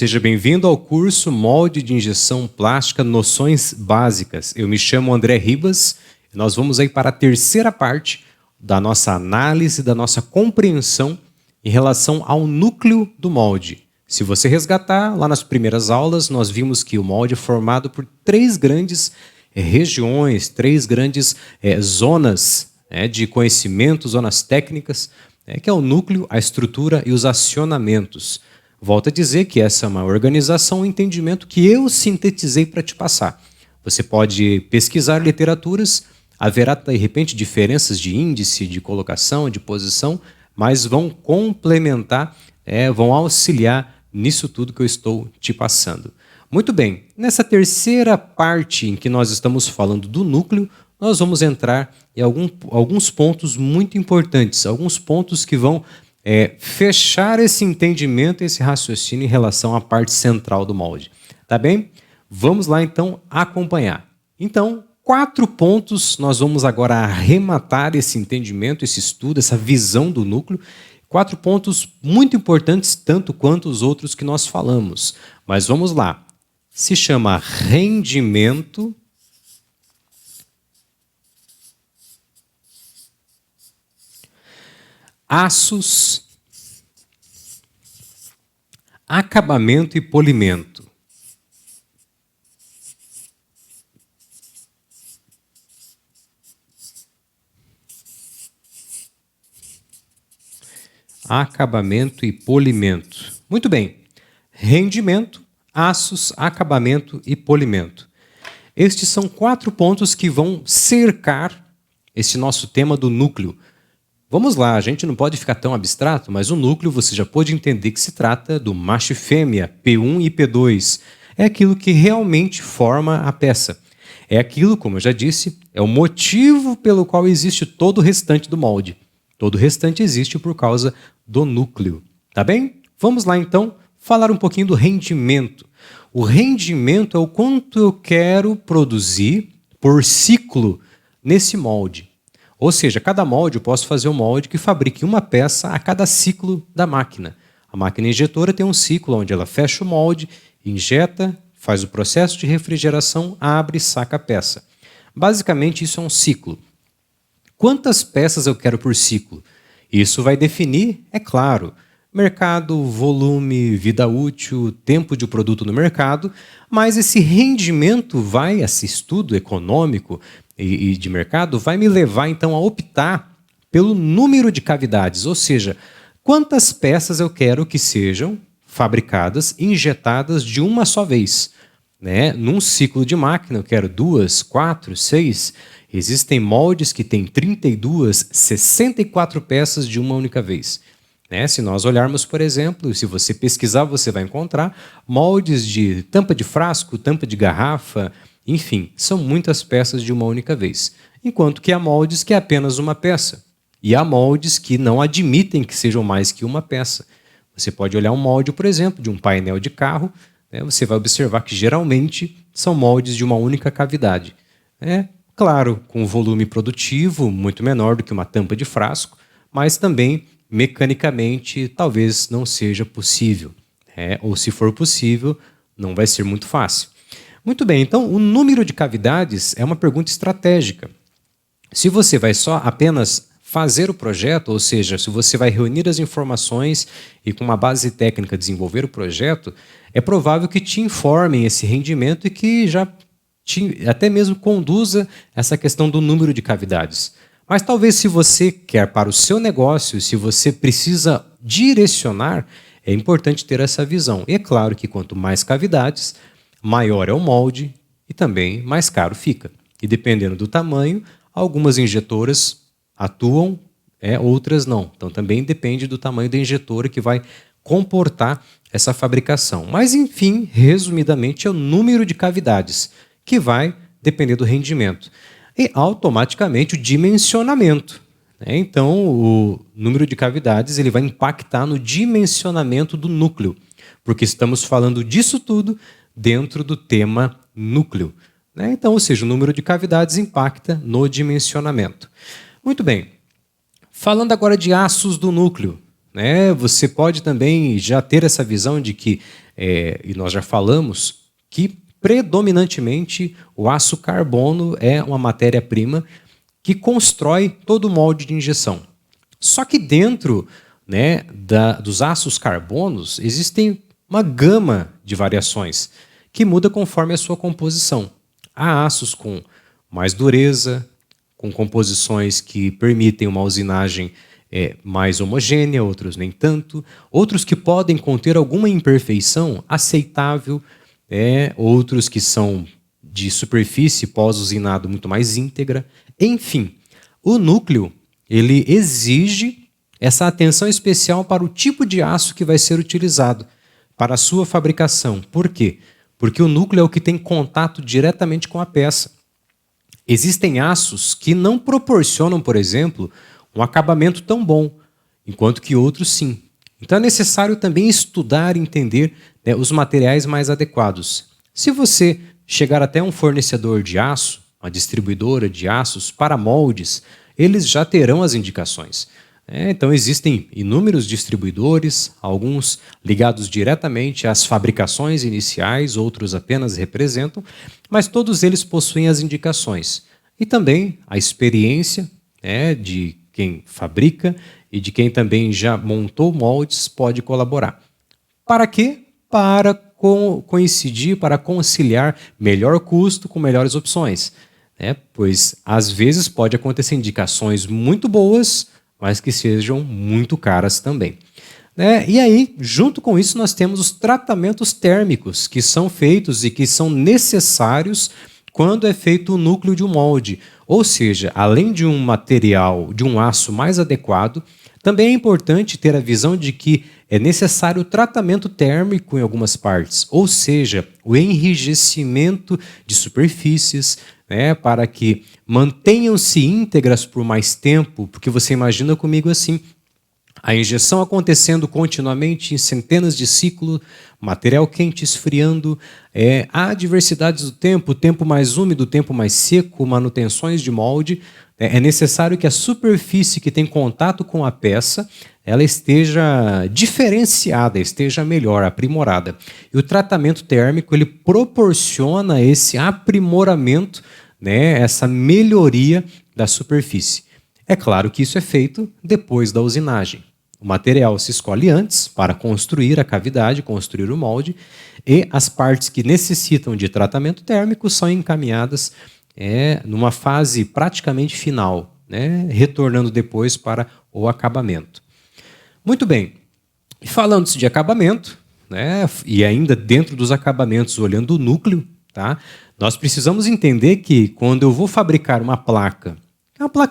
Seja bem-vindo ao curso Molde de Injeção Plástica Noções Básicas. Eu me chamo André Ribas e nós vamos aí para a terceira parte da nossa análise, da nossa compreensão em relação ao núcleo do molde. Se você resgatar, lá nas primeiras aulas, nós vimos que o molde é formado por três grandes regiões, três grandes zonas de conhecimento, zonas técnicas, que é o núcleo, a estrutura e os acionamentos. Volto a dizer que essa é uma organização, um entendimento que eu sintetizei para te passar. Você pode pesquisar literaturas, haverá, de repente, diferenças de índice, de colocação, de posição, mas vão complementar, vão auxiliar nisso tudo que eu estou te passando. Muito bem, nessa terceira parte em que nós estamos falando do núcleo, nós vamos entrar em alguns pontos muito importantes, alguns pontos que vão fechar esse entendimento, esse raciocínio em relação à parte central do molde. Tá bem? Vamos lá então acompanhar. Então, 4 pontos nós vamos agora arrematar esse entendimento, esse estudo, essa visão do núcleo. 4 pontos muito importantes, tanto quanto os outros que nós falamos. Mas vamos lá. Se chama rendimento, aços, acabamento e polimento. Acabamento e polimento. Muito bem. Rendimento, aços, acabamento e polimento. Estes são 4 pontos que vão cercar esse nosso tema do núcleo. Vamos lá, a gente não pode ficar tão abstrato, mas o núcleo você já pode entender que se trata do macho e fêmea, P1 e P2. É aquilo que realmente forma a peça. É aquilo, como eu já disse, é o motivo pelo qual existe todo o restante do molde. Todo o restante existe por causa do núcleo. Tá bem? Vamos lá então falar um pouquinho do rendimento. O rendimento é o quanto eu quero produzir por ciclo nesse molde. Ou seja, cada molde eu posso fazer um molde que fabrique uma peça a cada ciclo da máquina. A máquina injetora tem um ciclo onde ela fecha o molde, injeta, faz o processo de refrigeração, abre e saca a peça. Basicamente isso é um ciclo. Quantas peças eu quero por ciclo? Isso vai definir, é claro, mercado, volume, vida útil, tempo de produto no mercado, mas esse rendimento esse estudo econômico e de mercado vai me levar então a optar pelo número de cavidades, ou seja, quantas peças eu quero que sejam fabricadas, injetadas de uma só vez. Num ciclo de máquina eu quero 2, 4, 6, existem moldes que têm 32, 64 peças de uma única vez. Se nós olharmos, por exemplo, se você pesquisar, você vai encontrar moldes de tampa de frasco, tampa de garrafa, enfim, são muitas peças de uma única vez. Enquanto que há moldes que é apenas uma peça. E há moldes que não admitem que sejam mais que uma peça. Você pode olhar um molde, por exemplo, de um painel de carro, você vai observar que geralmente são moldes de uma única cavidade. Claro, com um volume produtivo muito menor do que uma tampa de frasco, mas também mecanicamente talvez não seja possível. Ou se for possível, não vai ser muito fácil. Muito bem, então o número de cavidades é uma pergunta estratégica. Se você vai só apenas fazer o projeto, ou seja, se você vai reunir as informações e com uma base técnica desenvolver o projeto, é provável que te informem esse rendimento e que já até mesmo conduza essa questão do número de cavidades. Mas talvez se você quer para o seu negócio, se você precisa direcionar, é importante ter essa visão. E é claro que quanto mais cavidades, maior é o molde e também mais caro fica. E dependendo do tamanho, algumas injetoras atuam, outras não. Então também depende do tamanho da injetora que vai comportar essa fabricação. Mas enfim, resumidamente, é o número de cavidades que vai depender do rendimento. E automaticamente o dimensionamento. Então o número de cavidades ele vai impactar no dimensionamento do núcleo, porque estamos falando disso tudo dentro do tema núcleo. Então, ou seja, o número de cavidades impacta no dimensionamento. Muito bem. Falando agora de aços do núcleo. né? Você pode também já ter essa visão de que, e nós já falamos, que predominantemente o aço carbono é uma matéria-prima que constrói todo o molde de injeção. Só que dentro, né, dos aços carbonos existem uma gama de variações que muda conforme a sua composição. Há aços com mais dureza, com composições que permitem uma usinagem mais homogênea, outros nem tanto, outros que podem conter alguma imperfeição aceitável, outros que são de superfície pós-usinado muito mais íntegra. Enfim, o núcleo ele exige essa atenção especial para o tipo de aço que vai ser utilizado para a sua fabricação. Por quê? Porque o núcleo é o que tem contato diretamente com a peça. Existem aços que não proporcionam, por exemplo, um acabamento tão bom, enquanto que outros sim. Então é necessário também estudar e entender, né, os materiais mais adequados. Se você chegar até um fornecedor de aço, uma distribuidora de aços para moldes, eles já terão as indicações. Então existem inúmeros distribuidores, alguns ligados diretamente às fabricações iniciais, outros apenas representam, mas todos eles possuem as indicações. E também a experiência, de quem fabrica e de quem também já montou moldes pode colaborar. Para quê? Para coincidir, para conciliar melhor custo com melhores opções. Pois às vezes pode acontecer indicações muito boas, mas que sejam muito caras também. E aí, junto com isso, nós temos os tratamentos térmicos que são feitos e que são necessários quando é feito o núcleo de um molde. Ou seja, além de um material, de um aço mais adequado, também é importante ter a visão de que é necessário o tratamento térmico em algumas partes, ou seja, o enrijecimento de superfícies, para que mantenham-se íntegras por mais tempo, porque você imagina comigo assim, a injeção acontecendo continuamente em centenas de ciclos, material quente esfriando, há diversidades do tempo, tempo mais úmido, tempo mais seco, manutenções de molde. É necessário que a superfície que tem contato com a peça ela esteja diferenciada, esteja melhor, aprimorada. E o tratamento térmico ele proporciona esse aprimoramento, essa melhoria da superfície. É claro que isso é feito depois da usinagem. O material se escolhe antes para construir a cavidade, construir o molde, e as partes que necessitam de tratamento térmico são encaminhadas numa fase praticamente final, retornando depois para o acabamento. Muito bem, falando de acabamento, e ainda dentro dos acabamentos, olhando o núcleo, tá? Nós precisamos entender que quando eu vou fabricar uma placa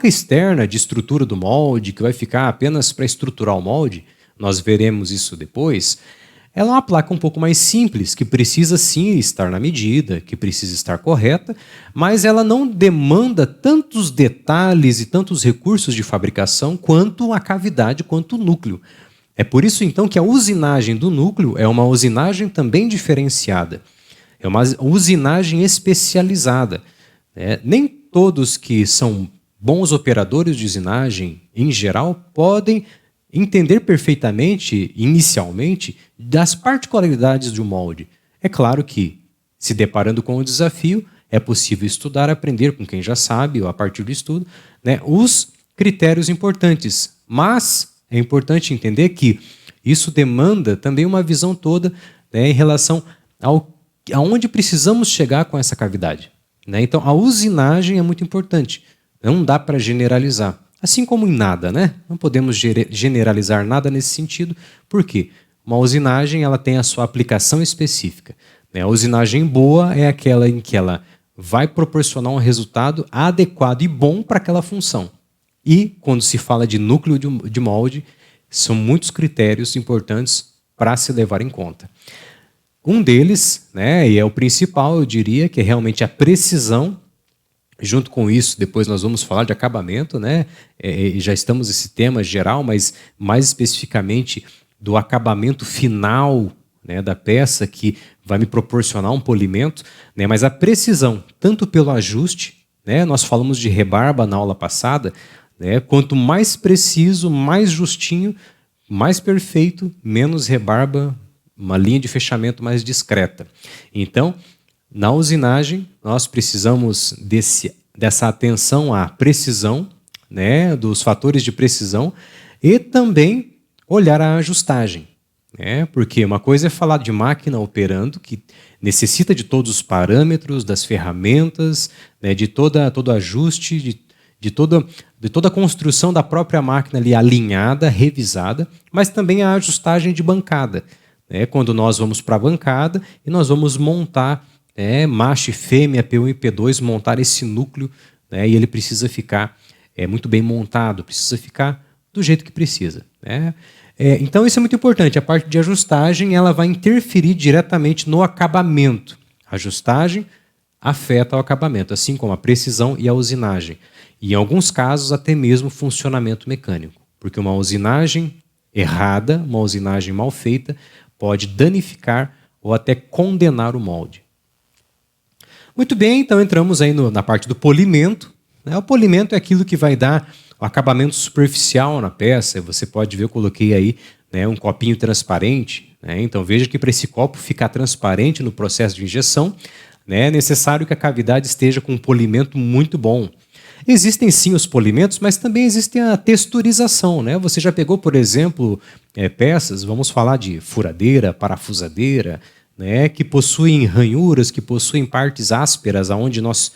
externa de estrutura do molde, que vai ficar apenas para estruturar o molde, nós veremos isso depois, ela é uma placa um pouco mais simples, que precisa sim estar na medida, que precisa estar correta, mas ela não demanda tantos detalhes e tantos recursos de fabricação quanto a cavidade, quanto o núcleo. É por isso então que a usinagem do núcleo é uma usinagem também diferenciada, é uma usinagem especializada. Nem todos que são bons operadores de usinagem, em geral, podem entender perfeitamente, inicialmente, das particularidades de um molde. É claro que, se deparando com o desafio, é possível estudar, aprender com quem já sabe, ou a partir do estudo, os critérios importantes. Mas é importante entender que isso demanda também uma visão toda, em relação aonde precisamos chegar com essa cavidade. Então, a usinagem é muito importante. Não dá para generalizar. Assim como em nada, Não podemos generalizar nada nesse sentido. Por quê? Uma usinagem ela tem a sua aplicação específica. A usinagem boa é aquela em que ela vai proporcionar um resultado adequado e bom para aquela função. E, quando se fala de núcleo de molde, são muitos critérios importantes para se levar em conta. Um deles, e é o principal, eu diria, que é realmente a precisão. Junto com isso, depois nós vamos falar de acabamento, já estamos nesse tema geral, mas mais especificamente do acabamento final, da peça, que vai me proporcionar um polimento, mas a precisão, tanto pelo ajuste, nós falamos de rebarba na aula passada, quanto mais preciso, mais justinho, mais perfeito, menos rebarba, uma linha de fechamento mais discreta. Então, na usinagem, nós precisamos dessa atenção à precisão, né, dos fatores de precisão, e também olhar a ajustagem. Porque uma coisa é falar de máquina operando, que necessita de todos os parâmetros, das ferramentas, né, de todo ajuste, de toda a construção da própria máquina ali alinhada, revisada, mas também a ajustagem de bancada. Quando nós vamos para a bancada e nós vamos montar macho e fêmea, P1 e P2, montar esse núcleo, e ele precisa ficar muito bem montado, precisa ficar do jeito que precisa. Então isso é muito importante. A parte de ajustagem ela vai interferir diretamente no acabamento. A ajustagem afeta o acabamento, assim como a precisão e a usinagem. E em alguns casos até mesmo o funcionamento mecânico. Porque uma usinagem errada, uma usinagem mal feita, pode danificar ou até condenar o molde. Muito bem, então entramos aí na parte do polimento. O polimento é aquilo que vai dar o acabamento superficial na peça. Você pode ver, eu coloquei aí um copinho transparente. Então veja que para esse copo ficar transparente no processo de injeção, é necessário que a cavidade esteja com um polimento muito bom. Existem sim os polimentos, mas também existe a texturização. Você já pegou, por exemplo, peças, vamos falar de furadeira, parafusadeira, que possuem ranhuras, que possuem partes ásperas, onde nós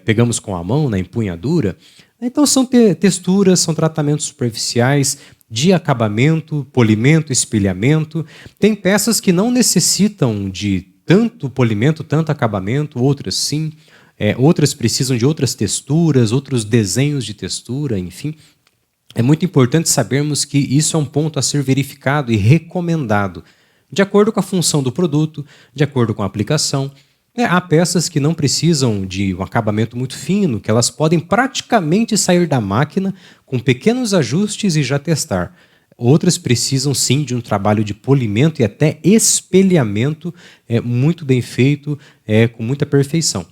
pegamos com a mão na empunhadura. Então são texturas, são tratamentos superficiais de acabamento, polimento, espelhamento. Tem peças que não necessitam de tanto polimento, tanto acabamento, outras sim. Outras precisam de outras texturas, outros desenhos de textura, enfim. É muito importante sabermos que isso é um ponto a ser verificado e recomendado, de acordo com a função do produto, de acordo com a aplicação. Há peças que não precisam de um acabamento muito fino, que elas podem praticamente sair da máquina com pequenos ajustes e já testar. Outras precisam sim de um trabalho de polimento e até espelhamento muito bem feito, com muita perfeição.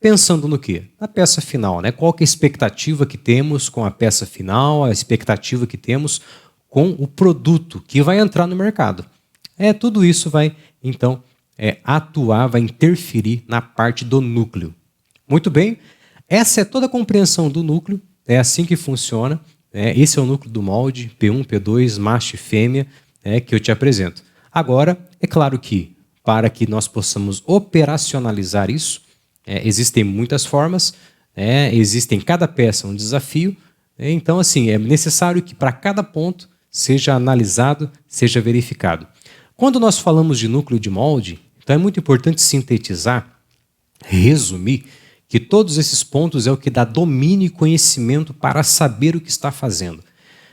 Pensando no quê? Na peça final. Qual que é a expectativa que temos com a peça final, a expectativa que temos com o produto que vai entrar no mercado. Tudo isso vai, então, atuar, vai interferir na parte do núcleo. Muito bem, essa é toda a compreensão do núcleo, é assim que funciona. Esse é o núcleo do molde, P1, P2, macho e fêmea, que eu te apresento. Agora, é claro que, para que nós possamos operacionalizar isso, existem muitas formas, existem cada peça um desafio, então assim, é necessário que para cada ponto seja analisado, seja verificado. Quando nós falamos de núcleo de molde, então é muito importante sintetizar, resumir, que todos esses pontos é o que dá domínio e conhecimento para saber o que está fazendo.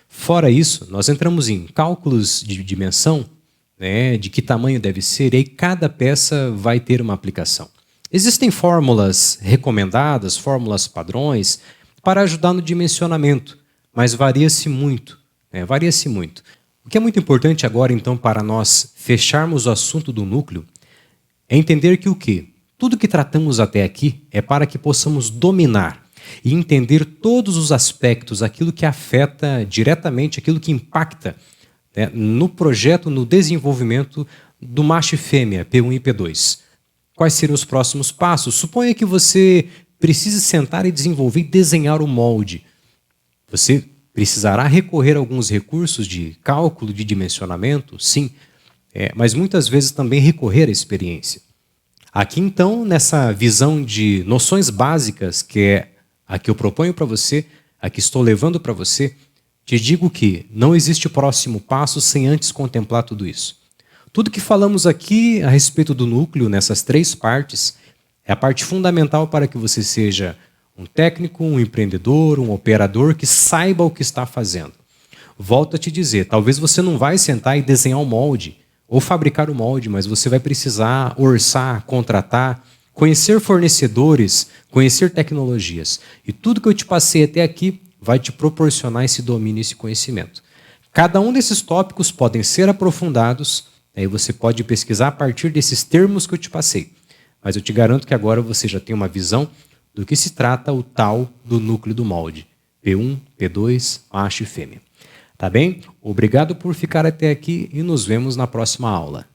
Fora isso, nós entramos em cálculos de dimensão, de que tamanho deve ser, e aí cada peça vai ter uma aplicação. Existem fórmulas recomendadas, fórmulas padrões, para ajudar no dimensionamento, mas varia-se muito. Varia-se muito. O que é muito importante agora, então, para nós fecharmos o assunto do núcleo, é entender que o quê? Tudo que tratamos até aqui é para que possamos dominar e entender todos os aspectos, aquilo que afeta diretamente, aquilo que impacta no projeto, no desenvolvimento do macho e fêmea, P1 e P2. Quais seriam os próximos passos? Suponha que você precise sentar e desenvolver e desenhar o molde. Você precisará recorrer a alguns recursos de cálculo, de dimensionamento, sim, mas muitas vezes também recorrer à experiência. Aqui, então, nessa visão de noções básicas, que é a que eu proponho para você, a que estou levando para você, te digo que não existe próximo passo sem antes contemplar tudo isso. Tudo que falamos aqui a respeito do núcleo, nessas três partes, é a parte fundamental para que você seja um técnico, um empreendedor, um operador que saiba o que está fazendo. Volto a te dizer, talvez você não vai sentar e desenhar um molde ou fabricar o molde, mas você vai precisar orçar, contratar, conhecer fornecedores, conhecer tecnologias. E tudo que eu te passei até aqui vai te proporcionar esse domínio, esse conhecimento. Cada um desses tópicos podem ser aprofundados. Aí você pode pesquisar a partir desses termos que eu te passei. Mas eu te garanto que agora você já tem uma visão do que se trata o tal do núcleo do molde. P1, P2, macho e fêmea. Tá bem? Obrigado por ficar até aqui e nos vemos na próxima aula.